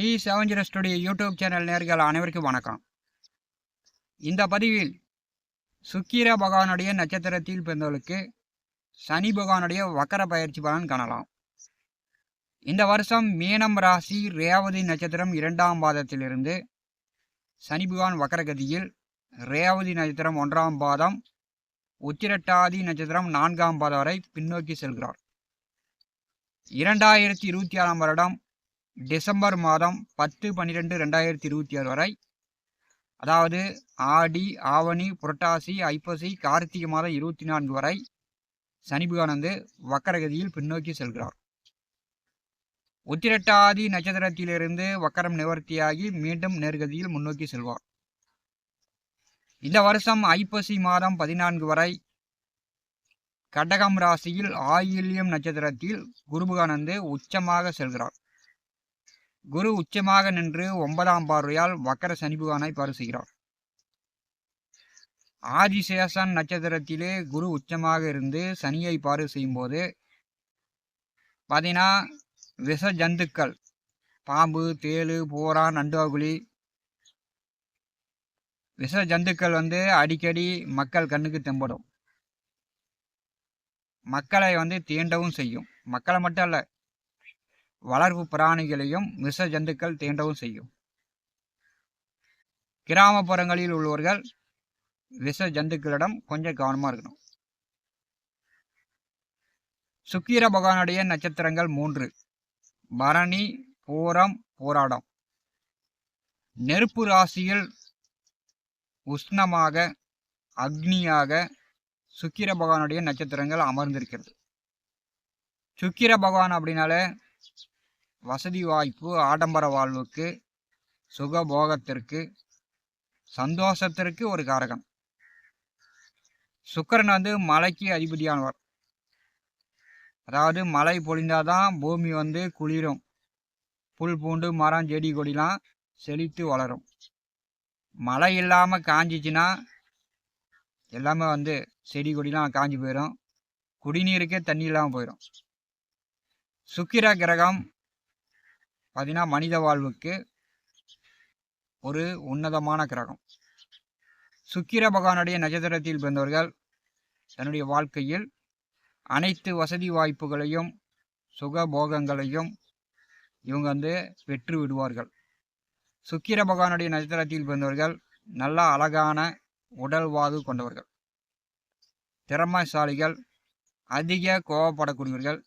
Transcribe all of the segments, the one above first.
C செவஞ்சரஸ்டுடைய YouTube channel நேர்கள் அனைவருக்கும் வணக்கம். இந்த பதிவில் சுக்கிர பகவானுடைய நட்சத்திரத்தில் பிறந்தவர்களுக்கு சனி பகவானுடைய வக்கர பயிற்சி பலன் காணலாம். இந்த வருஷம் மீனம் ராசி ரேவதி நட்சத்திரம் 2ஆம் பாதத்திலிருந்து சனி பகவான் வக்கரகதியில் ரேவதி நட்சத்திரம் 1ஆம் பாதம், உத்திரட்டாதி நட்சத்திரம் 4ஆம் பாதம் வரை பின்னோக்கி செல்கிறார். 2026ஆம் வருடம் டிசம்பர் மாதம் 10-12-2026 வரை, அதாவது ஆடி, ஆவணி, புரட்டாசி, ஐப்பசி, கார்த்திகை மாதம் 24 வரை சனி பகவான் வக்கரகதியில் பின்னோக்கி செல்கிறார். உத்திரட்டாதி நட்சத்திரத்திலிருந்து வக்கரம் நிவர்த்தியாகி மீண்டும் நேர்கதியில் முன்னோக்கி செல்வார். இந்த வருஷம் ஐப்பசி மாதம் 14 வரை கடகம் ராசியில் ஆயில்யம் நட்சத்திரத்தில் குரு பகவான் உச்சமாக செல்கிறார். குரு உச்சமாக நின்று 9ஆம் பார்வையால் வக்கர சனி பகவானை பார்வை செய்கிறார். ஆதிசேஷன் நட்சத்திரத்திலே குரு உச்சமாக இருந்து சனியை பார்வை செய்யும் போது பார்த்தீங்கன்னா விஷ ஜந்துக்கள், பாம்பு, தேளு, பூரா, நண்டுவாகுழி, விஷ ஜந்துக்கள் அடிக்கடி மக்கள் கண்ணுக்கு தென்படும். மக்களை தீண்டவும் செய்யும். மக்களை மட்டும் அல்ல, வளர்ப்பு பிராணிகளையும் விஷ ஜந்துக்கள் தீண்டவும் செய்யும். கிராமப்புறங்களில் உள்ளவர்கள் விஷ ஜந்துக்களிடம் கொஞ்சம் கவனமா இருக்கணும். சுக்கிர பகவானுடைய நட்சத்திரங்கள் 3: பரணி, பூரம், போராடம். நெருப்பு ராசியில் உஷ்ணமாக, அக்னியாக சுக்கிர பகவானுடைய நட்சத்திரங்கள் அமர்ந்திருக்கிறது. சுக்கிர பகவான் அப்படின்னாலே வசதி வாய்ப்பு, ஆடம்பர வாழ்வுக்கு, சுகபோகத்திற்கு, சந்தோஷத்திற்கு ஒரு காரகன். சுக்கிரன் மலைக்கு அதிபதியானவர். அதாவது மழை பொழிந்தாதான் பூமி குளிரும், புல் பூண்டு மரம் செடி கொடிலாம் செழித்து வளரும். மழை இல்லாமல் காஞ்சிச்சுன்னா எல்லாமே செடி கொடிலாம் காஞ்சி போயிடும், குடிநீருக்கே தண்ணி இல்லாமல் போயிடும். சுக்கிர கிரகம் பார்த்தீங்கன்னா மனித வாழ்வுக்கு ஒரு உன்னதமான கிரகம். சுக்கிர பகவானுடைய நட்சத்திரத்தில் பிறந்தவர்கள் தன்னுடைய வாழ்க்கையில் அனைத்து வசதி வாய்ப்புகளையும் சுகபோகங்களையும் இவங்க பெற்று விடுவார்கள். சுக்கிர பகவானுடைய நட்சத்திரத்தில் பிறந்தவர்கள் நல்ல அழகான உடல்வாகு கொண்டவர்கள், திறமைசாலிகள், அதிக கோபப்படக்கூடியவர்கள்,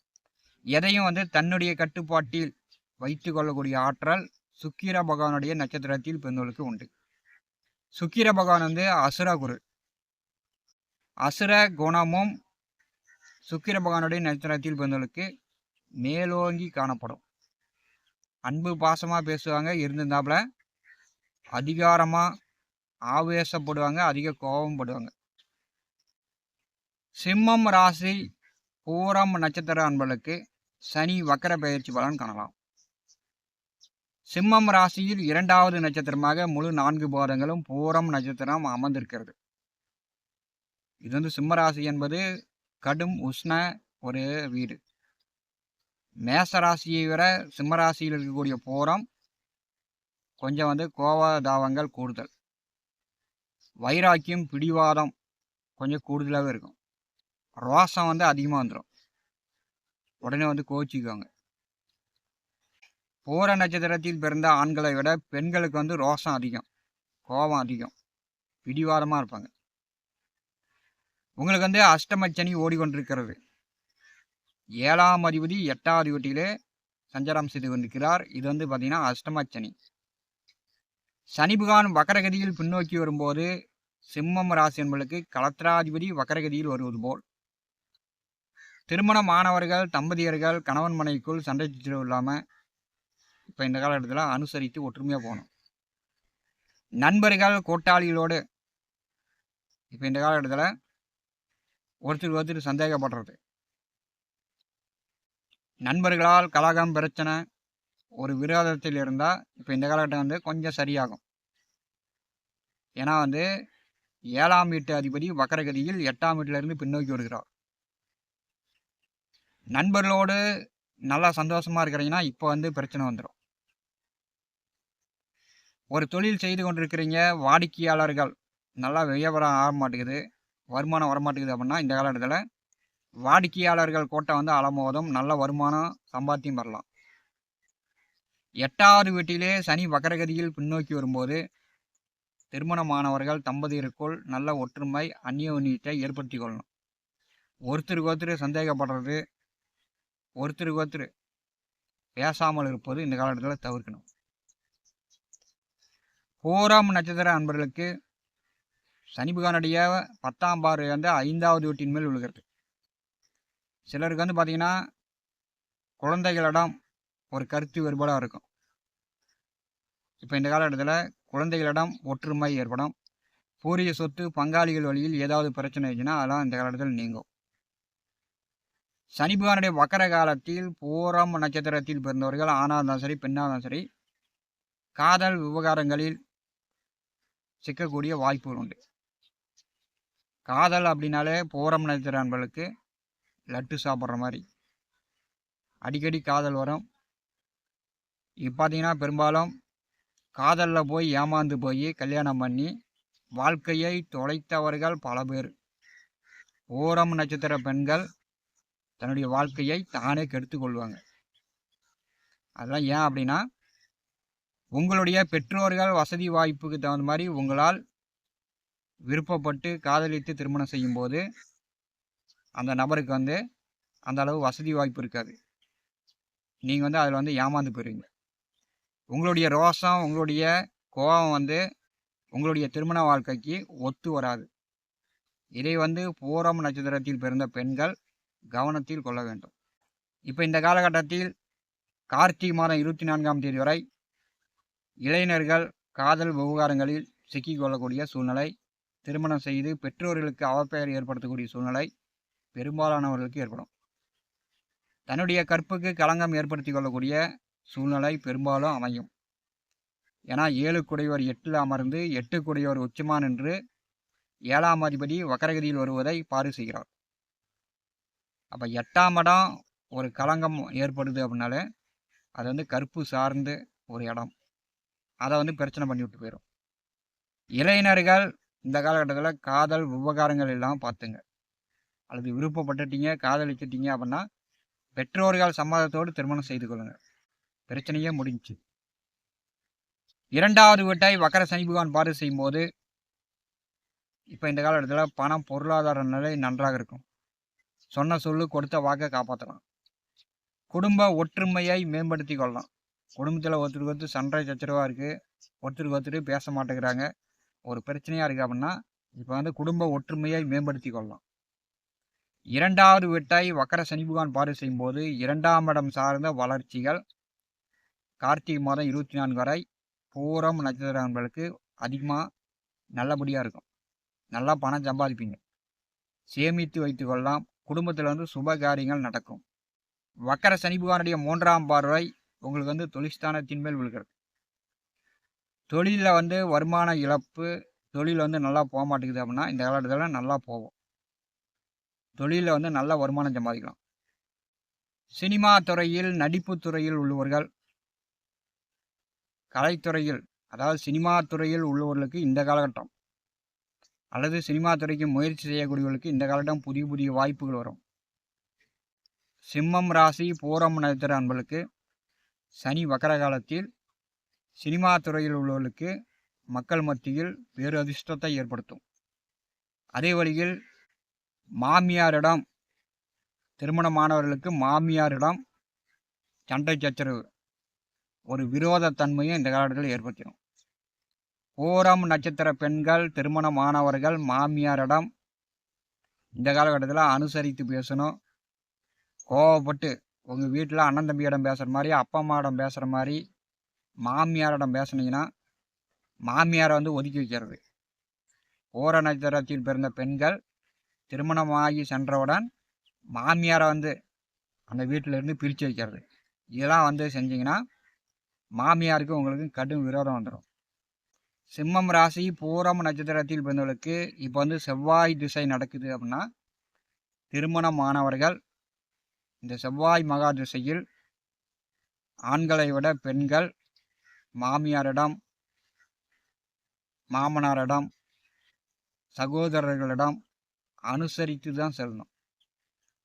எதையும் தன்னுடைய கட்டுப்பாட்டில் வைத்து கொள்ளக்கூடிய ஆற்றல் சுக்கிர பகவானுடைய நட்சத்திரத்தில் பிறந்தவர்களுக்கு உண்டு. சுக்கிர பகவான் அசுர குரு. அசுர குணமும் சுக்கிர பகவானுடைய நட்சத்திரத்தில் பிறந்தவர்களுக்கு மேலோங்கி காணப்படும். அன்பு பாசமாக பேசுவாங்க, இருந்திருந்தாப்புல அதிகாரமாக ஆவேசப்படுவாங்க, அதிக கோபம் படுவாங்க. சிம்மம் ராசி பூரம் நட்சத்திர அன்பர்களுக்கு சனி வக்கர பயிற்சி பலன் காணலாம். சிம்மம் ராசியில் 2வது நட்சத்திரமாக முழு 4 பாதங்களும் பூரம் நட்சத்திரம் அமர்ந்திருக்கிறது. இது சிம்ம ராசி என்பது கடும் உஷ்ண ஒரு வீடு. மேச ராசியை விட சிம்ம ராசியில் இருக்கக்கூடிய பூரம் கொஞ்சம் கோபதாபங்கள் கூடுதல், வைராக்கியம், பிடிவாதம் கொஞ்சம் கூடுதலாகவே இருக்கும். ரோசம் அதிகமாக வந்துடும், உடனே கோச்சிக்குவாங்க. பூர நட்சத்திரத்தில் பிறந்த ஆண்களை விட பெண்களுக்கு ரோசம் அதிகம், கோபம் அதிகம், பிடிவாதமாக இருப்பாங்க. உங்களுக்கு அஷ்டமச்சனி ஓடிக்கொண்டிருக்கிறது. 7ஆம் அதிபதி 8வது வீட்டிலே சஞ்சாரம் செய்து கொண்டிருக்கிறார். இது பார்த்தீங்கன்னா அஷ்டமச்சனி. சனி பகவான் வக்கரகதியில் பின்னோக்கி வரும்போது சிம்மம் ராசி என்பதற்கு கலத்திராதிபதி வக்கரகதியில் வருவது போல் திருமணமானவர்கள், தம்பதியர்கள், கணவன் மனைவிக்குள் சண்டை சச்சரவு இல்லாமல் இப்போ இந்த காலகட்டத்தில் அனுசரித்து ஒற்றுமையாக போகணும். நண்பர்கள், கூட்டாளிகளோடு இப்போ இந்த காலகட்டத்தில் ஒருத்தர் சந்தேகப்படுறது, நண்பர்களால் கலகம், பிரச்சனை, ஒரு விரோதத்தில் இருந்தால் இப்போ இந்த காலகட்டம் கொஞ்சம் சரியாகும். ஏன்னா 7ஆம் வீட்டு அதிபதி வக்கரகதியில் 8ஆம் வீட்டிலிருந்து பின்னோக்கி வருகிறார். நண்பர்களோடு நல்லா சந்தோஷமாக இருக்கிறீங்கன்னா இப்போ பிரச்சனை வந்துடும். ஒரு தொழில் செய்து கொண்டிருக்கிறீங்க, வாடிக்கையாளர்கள் நல்லா வியாபாரம் ஆக மாட்டேங்குது, வருமானம் வரமாட்டேங்குது அப்படின்னா இந்த காலகட்டத்தில் வாடிக்கையாளர்கள் கோட்டை வந்து அலமோதும், நல்ல வருமானம் சம்பாத்தியம் வரலாம். 8வது வீட்டிலே சனி வக்கரகதியில் பின்னோக்கி வரும்போது திருமணமானவர்கள் தம்பதியருக்குள் நல்ல ஒற்றுமை அந்யோன்யத்தை ஏற்படுத்தி கொள்ளணும். ஒருத்தருக்கு ஒருத்தர் சந்தேகப்படுறது, ஒருத்தருக்கு ஒருத்தர் பேசாமல் இருப்பது இந்த காலகட்டத்தில் தவிர்க்கணும். பூரம் நட்சத்திர அன்பர்களுக்கு சனி பகவானுடைய 10ஆம் பார்வை வந்து 5வது வீட்டின் மேல் விழுகிறது. சிலருக்கு வந்து பார்த்திங்கன்னா குழந்தைகளிடம் ஒரு கருத்து வேறுபாடாக இருக்கும். இப்போ இந்த காலகட்டத்தில் குழந்தைகளிடம் ஒற்றுமை ஏற்படும். பூரிய சொத்து பங்காளிகள் வழியில் ஏதாவது பிரச்சனை இருந்துச்சுன்னா அதெல்லாம் இந்த காலகட்டத்தில் நீங்கும். சனி பகவானுடைய வக்கர காலத்தில் பூரம் நட்சத்திரத்தில் பிறந்தவர்கள் ஆணாக இருந்தாலும் சரி பெண்ணாக இருந்தாலும் சரி காதல் விவகாரங்களில் சிக்கக்கூடிய வாய்ப்புகள் உண்டு. காதல் அப்படின்னாலே பூரம் நட்சத்திர அன்பர்களுக்கு லட்டு சாப்பிட்ற மாதிரி அடிக்கடி காதல் வரும். இப்போ பார்த்தீங்கன்னா பெரும்பாலும் காதலில் போய் ஏமாந்து போய் கல்யாணம் பண்ணி வாழ்க்கையை தொலைத்தவர்கள் பல பேர். பூரம் நட்சத்திர பெண்கள் தன்னுடைய வாழ்க்கையை தானே கெடுத்து கொள்வாங்க. அதெல்லாம் ஏன் அப்படின்னா உங்களுடைய பெற்றோர்கள் வசதி வாய்ப்புக்கு தகுந்த மாதிரி உங்களால் விருப்பப்பட்டு காதலித்து திருமணம் செய்யும்போது அந்த நபருக்கு வந்து அந்த அளவு வசதி வாய்ப்பு இருக்காது. நீங்கள் வந்து அதில் வந்து ஏமாந்து போயிருவீங்க. உங்களுடைய ரோஷம் உங்களுடைய கோபம் வந்து உங்களுடைய திருமண வாழ்க்கைக்கு ஒத்து வராது. இதை வந்து பூரம் நட்சத்திரத்தில் பிறந்த பெண்கள் கவனத்தில் கொள்ள வேண்டும். இப்போ இந்த காலகட்டத்தில் கார்த்திகை மாதம் 24ஆம் தேதி வரை இளைஞர்கள் காதல் விவகாரங்களில் சிக்கிக்கொள்ளக்கூடிய சூழ்நிலை, திருமணம் செய்து பெற்றோர்களுக்கு அவப்பெயர் ஏற்படுத்தக்கூடிய சூழ்நிலை பெரும்பாலானவர்களுக்கு ஏற்படும். தன்னுடைய கற்புக்கு களங்கம் ஏற்படுத்தி கொள்ளக்கூடிய சூழ்நிலை பெரும்பாலும் அமையும். ஏன்னா 7 குடையவர் 8ல் அமர்ந்து 8 குடையவர் உச்சமாக நின்று 7ஆம் அதிபதி வக்கரகதியில் வருவதை பாரு செய்கிறார். அப்போ 8ஆம் இடம் ஒரு களங்கம் ஏற்படுது அப்படின்னாலே அது வந்து கற்பு சார்ந்து ஒரு இடம், அதை வந்து பிரச்சனை பண்ணி விட்டு போயிடும். இளைஞர்கள் இந்த காலகட்டத்தில் காதல் விவகாரங்கள் எல்லாம் பார்த்துங்க. அல்லது விருப்பப்பட்டுட்டீங்க காதலிச்சிட்டீங்க அப்படின்னா பெற்றோர்கள் சம்மதத்தோடு திருமணம் செய்து கொள்ளுங்க, பிரச்சனையே முடிஞ்சு. 2வது வீட்டை வக்கர சனி பகவான் பார்வை செய்யும் போது இப்போ இந்த காலகட்டத்தில் பணம் பொருளாதார நிலை நன்றாக இருக்கும். சொன்ன சொல்லு கொடுத்த வாக்கை காப்பாற்றலாம். குடும்ப ஒற்றுமையை மேம்படுத்தி கொள்ளலாம். குடும்பத்தில் ஒருத்தருக்கு ஒருத்தர் சண்டை சச்சரவாக இருக்குது, ஒருத்தருக்கு ஒருத்தர் பேச மாட்டேங்கிறாங்க, ஒரு பிரச்சனையாக இருக்குது அப்படின்னா இப்போ வந்து குடும்ப ஒற்றுமையை மேம்படுத்தி கொள்ளலாம். 2வது வீட்டை வக்கர சனி பகவான் பார்வை செய்யும் போது 2ஆம் இடம் சார்ந்த வளர்ச்சிகள் கார்த்திகை மாதம் 24 வரை பூரம் நட்சத்திரங்களுக்கு அதிகமாக நல்லபடியாக இருக்கும். நல்லா பணம் சம்பாதிப்பீங்க, சேமித்து வைத்து கொள்ளலாம். குடும்பத்தில் வந்து சுப காரியங்கள் நடக்கும். வக்கர சனி பகவானுடைய 3ஆம் பார்வை உங்களுக்கு வந்து தொழில்ஸ்தானத்தின் மேல் விழுகிறது. தொழிலில் வந்து வருமான இழப்பு, தொழில் வந்து நல்லா போக மாட்டேங்குது அப்படின்னா இந்த காலகட்டத்தில் நல்லா போகும். தொழிலில் வந்து நல்ல வருமானம் சம்பாதிக்கலாம். சினிமா துறையில் நடிப்பு துறையில் உள்ளவர்கள், கலைத்துறையில் அதாவது சினிமா துறையில் உள்ளவர்களுக்கு இந்த காலகட்டம், அல்லது சினிமா துறைக்கு முயற்சி செய்யக்கூடியவர்களுக்கு இந்த காலகட்டம் புதிய புதிய வாய்ப்புகள் வரும். சிம்மம் ராசி பூரம் நட்சத்திர அன்பர்களுக்கு சனி வக்கர காலத்தில் சினிமா துறையில் உள்ளவர்களுக்கு மக்கள் மத்தியில் வேறு அதிர்ஷ்டத்தை ஏற்படுத்தும். அதே வழியில் மாமியாரிடம், திருமணமானவர்களுக்கு மாமியாரிடம் சண்டை சச்சரவு, ஒரு விரோதத்தன்மையும் இந்த காலகட்டத்தில் ஏற்படுத்திடும். பூரம் நட்சத்திர பெண்கள் திருமணமானவர்கள் மாமியாரிடம் இந்த காலகட்டத்தில் அனுசரித்து பேசணும். கோவப்பட்டு உங்கள் வீட்டில் அண்ணன் தம்பியிடம் பேசுகிற மாதிரி, அப்பா அம்மாவிடம் பேசுகிற மாதிரி மாமியாரிடம் பேசுனீங்கன்னா மாமியாரை வந்து ஒதுக்கி வைக்கிறது. பூர நட்சத்திரத்தில் பிறந்த பெண்கள் திருமணமாகி சென்றவுடன் மாமியாரை வந்து அந்த வீட்டிலேருந்து பிரித்து வைக்கிறது, இதெல்லாம் வந்து செஞ்சிங்கன்னா மாமியாருக்கு உங்களுக்கு கடும் விரோதம் வந்துடும். சிம்மம் ராசி பூரம் நட்சத்திரத்தில் பிறந்தவர்களுக்கு இப்போ வந்து செவ்வாய் திசை நடக்குது அப்படின்னா திருமணமானவர்கள் இந்த செவ்வாய் மகா திசையில் ஆண்களை விட பெண்கள் மாமியாரிடம் மாமனாரிடம், சகோதரர்களிடம் அனுசரித்து தான் செல்லணும்.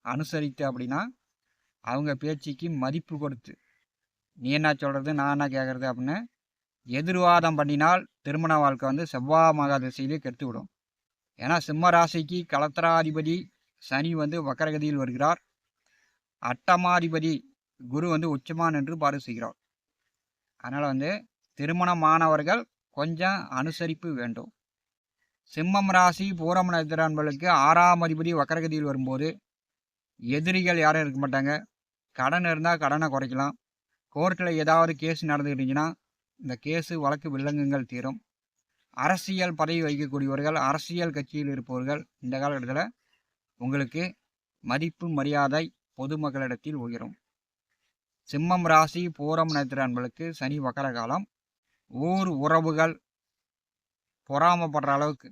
அனுசரித்து அப்படின்னா அவங்க பேச்சுக்கு மதிப்பு கொடுத்து, நீ என்ன சொல்கிறது நான் என்ன கேட்குறது அப்படின்னு எதிர்வாதம் பண்ணினால் திருமண வாழ்க்கை வந்து செவ்வாய் மகா திசையிலே கெடுத்து விடும். ஏன்னா சிம்ம ராசிக்கு கலத்திராதிபதி சனி வந்து வக்கரகதியில் வருகிறார். அட்டமாதிபதி குரு வந்து உச்சமான் என்று பாரு செய்கிறார். அதனால் வந்து திருமணமானவர்கள் கொஞ்சம் அனுசரிப்பு வேண்டும். சிம்மம் ராசி பூரம் நட்சத்திர அன்பர்களுக்கு 6ஆம் அதிபதி வக்கரகதியில் வரும்போது எதிரிகள் யாரும் இருக்க மாட்டாங்க. கடன் இருந்தால் கடனை குறைக்கலாம். கோர்ட்டில் ஏதாவது கேஸ் நடந்துக்கிட்டீங்கன்னா இந்த கேஸு வழக்கு வில்லங்கங்கள் தீரும். அரசியல் பதவி வகிக்கக்கூடியவர்கள், அரசியல் கட்சியில் இருப்பவர்கள் இந்த காலகட்டத்தில் உங்களுக்கு மதிப்பு மரியாதை பொதுமக்களிடத்தில் உயரும். சிம்மம் ராசி பூரம் நட்சத்திர அன்பர்களுக்கு சனி வக்கர காலம். ஊர் உறவுகள் பொறாமப்படுற அளவுக்கு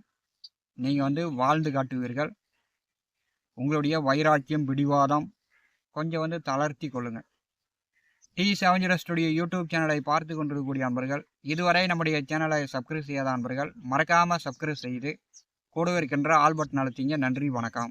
நீங்கள் வந்து வாழ்ந்து காட்டுவீர்கள். உங்களுடைய வைராக்கியம் பிடிவாதம் கொஞ்சம் வந்து தளர்த்தி கொள்ளுங்கள். T70 ஸ்டுடியோ யூடியூப் சேனலை பார்த்து கொண்டிருக்கக்கூடிய அன்பர்கள், இதுவரை நம்முடைய சேனலை சப்ஸ்கிரைப் செய்யாத அன்பர்கள் மறக்காமல் சப்ஸ்கிரைப் செய்து கூடவே இருக்கின்ற ஆல் பட்டன் அழுத்திங்க. நன்றி, வணக்கம்.